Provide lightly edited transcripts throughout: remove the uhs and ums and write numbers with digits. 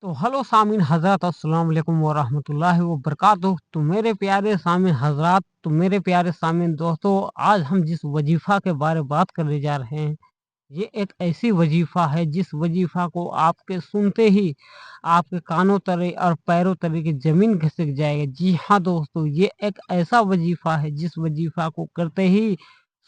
तो हेलो सामीन हज़रात, अस्सलाम वालेकुम व रहमतुल्लाहि व बरकातुहू। तो मेरे प्यारे सामीन हज़रात, तो मेरे प्यारे सामीन दोस्तों, आज हम जिस वजीफ़ा के बारे में बात करने जा रहे हैं, ये एक ऐसी वजीफ़ा है जिस वजीफ़ा को आपके सुनते ही आपके कानों तले और पैरों तले की ज़मीन खिसक जाएगी। जी हाँ दोस्तों, ये एक ऐसा वजीफ़ा है जिस वजीफ़ा को करते ही,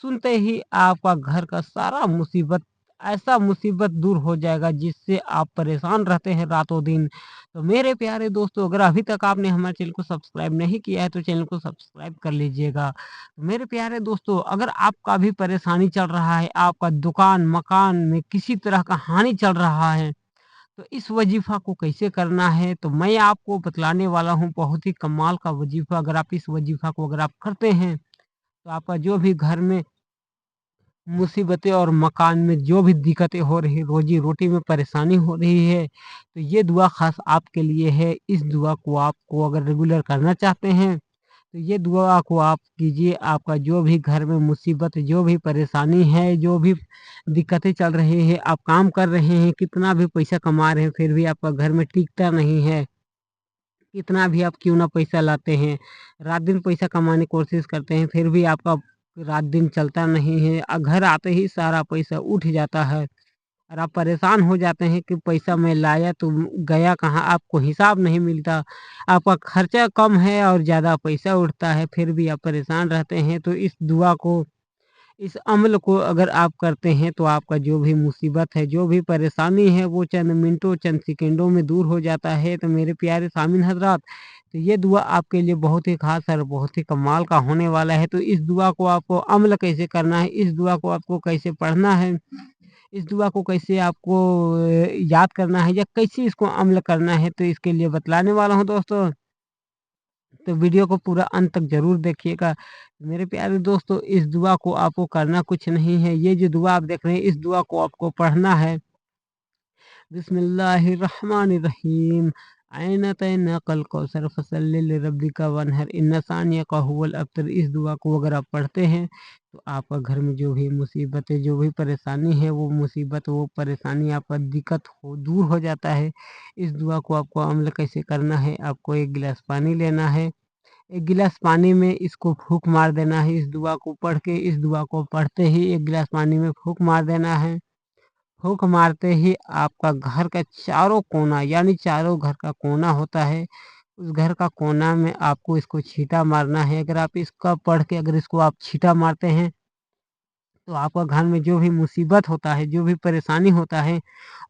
सुनते ही आपका घर का सारा मुसीबत, ऐसा मुसीबत दूर हो जाएगा जिससे आप परेशान रहते हैं रातों दिन। तो मेरे प्यारे दोस्तों, अगर अभी तक आपने हमारे चैनल को सब्सक्राइब नहीं किया है तो चैनल को सब्सक्राइब कर लीजिएगा। मेरे प्यारे दोस्तों, अगर आपका भी परेशानी चल रहा है, आपका दुकान, मकान में किसी तरह का हानि चल रहा है, तो इस वजीफ़ा को कैसे करना है, तो मैं आपको बतलाने वाला हूँ। बहुत ही कमाल का वजीफ़ा, अगर आप इस वजीफ़ा को अगर आप करते हैं, तो आपका जो भी घर में मुसीबतें और मकान में जो भी दिक्कतें हो रही, रोज़ी-रोटी में परेशानी हो रही है, तो ये दुआ ख़ास आपके लिए है। इस दुआ को आपको अगर रेगुलर करना चाहते हैं, तो ये दुआ को आप कीजिए। आपका जो भी घर में मुसीबत, जो भी परेशानी है, जो भी दिक्कतें चल रही हैं, आप काम कर रहे हैं, कितना भी पैसा कमा रहे हैं, फिर भी आपका घर में टिकता नहीं है। कितना भी आप क्यों ना पैसा लाते हैं, रात-दिन पैसा कमाने की कोशिश करते हैं, फिर भी आपका रात-दिन चलता नहीं है। घर आते ही सारा पैसा उठ जाता है और आप परेशान हो जाते हैं कि पैसा मैं लाया तो गया कहाँ? आपको हिसाब नहीं मिलता। आपका खर्चा कम है और ज़्यादा पैसा उठता है, फिर भी आप परेशान रहते हैं। तो इस दुआ को, इस अमल को अगर आप करते हैं, तो आपका जो भी मुसीबत है, जो भी परेशानी है, वो चंद मिनटों, चंद सेकंडों में दूर हो जाता है। तो मेरे प्यारे सामीन हज़रात, तो ये दुआ आपके लिए बहुत ही ख़ास और बहुत ही कमाल का होने वाला है। तो इस दुआ को आपको अमल कैसे करना है, इस दुआ को आपको कैसे पढ़ना है, इस दुआ को कैसे आपको याद करना है या कैसे इसको अमल करना है, तो इसके लिए बतलाने वाला हूँ दोस्तों। तो वीडियो को पूरा अंत तक ज़रूर देखिएगा। मेरे प्यारे दोस्तों, इस दुआ को आपको करना कुछ नहीं है, ये जो दुआ आप देख रहे हैं, इस दुआ को आपको पढ़ना है। बिस्मिल्लाहिर्रहमानिर्रहीम। ऐनतैना कल कौसर फसल्लि लिरब्बिका वन्हर इन्न शानियका हुवल अब्तर। इस दुआ को अगर आप पढ़ते हैं, तो आपका घर में जो भी मुसीबतें, जो भी परेशानी है, वो मुसीबत, वो परेशानी, आपका दिक्कत हो दूर हो जाता है। इस दुआ को आपको अमल कैसे करना है, आपको 1 गिलास पानी लेना है। 1 गिलास पानी में इसको फूँक मार देना है। इस दुआ को पढ़ के, इस दुआ को पढ़ते ही 1 गिलास पानी में फूँक मार देना है। फूँक मारते ही आपका घर का चारों कोना, यानी चारों घर का कोना होता है, उस घर का कोना में आपको इसको छींटा मारना है। अगर आप इसका पढ़ के अगर इसको आप छींटा मारते हैं, तो आपका घर में जो भी मुसीबत होता है, जो भी परेशानी होता है,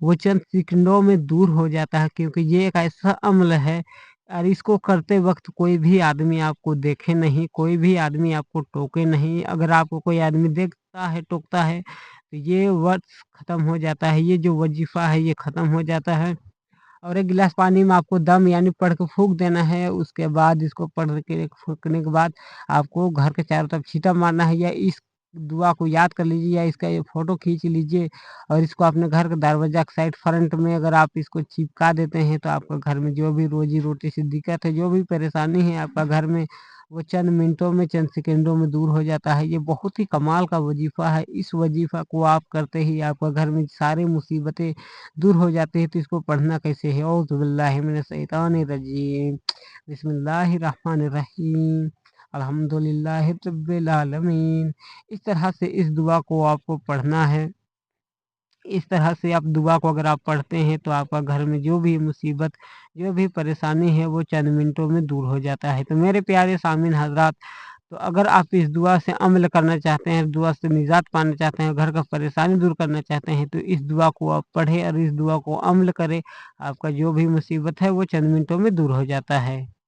वो चंद सेकंडों में दूर हो जाता है, क्योंकि ये एक ऐसा अमल है और इसको करते वक़्त कोई भी आदमी आपको देखे नहीं, कोई भी आदमी आपको टोके नहीं। अगर आपको कोई आदमी देखता है, टोकता है, तो ये वक़्त ख़त्म हो जाता है, ये जो वजीफ़ा है ये ख़त्म हो जाता है। और 1 गिलास पानी में आपको दम यानी पढ़ के फूँक देना है। उसके बाद इसको पढ़ के फूँकने के बाद आपको घर के चारों तरफ छींटा मारना है, या इस दुआ को याद कर लीजिए, या इसका ये फ़ोटो खींच लीजिए और इसको अपने घर के दरवाज़ा के साइड फ्रंट में अगर आप इसको चिपका देते हैं, तो आपका घर में जो भी रोज़ी-रोटी से दिक्कत है, जो भी परेशानी है आपका घर में, वो चंद मिनटों में, चंद सेकंडों में दूर हो जाता है। ये बहुत ही कमाल का वजीफ़ा है। इस वजीफ़ा को आप करते ही आपका घर में सारी मुसीबतें दूर हो जाती है। तो इसको पढ़ना कैसे है? औज़ु बिल्लाहि मिनश शैतानिर रजीम। बिस्मिल्लाहिर रहमानिर रहीम। अल्हम्दुलिल्लाहि रब्बिल आलमीन। इस तरह से इस दुआ को आपको पढ़ना है। इस तरह से आप दुआ को अगर आप पढ़ते हैं, तो आपका घर में जो भी मुसीबत, जो भी परेशानी है, वो चंद मिनटों में दूर हो जाता है। तो मेरे प्यारे सामीन हज़रात, तो अगर आप इस दुआ से अमल करना चाहते हैं, दुआ से निजात पाना चाहते हैं, घर का परेशानी दूर करना चाहते हैं, तो इस दुआ को आप पढ़ें और इस दुआ को अमल करें। आपका जो भी मुसीबत है, वो चंद मिनटों में दूर हो जाता है।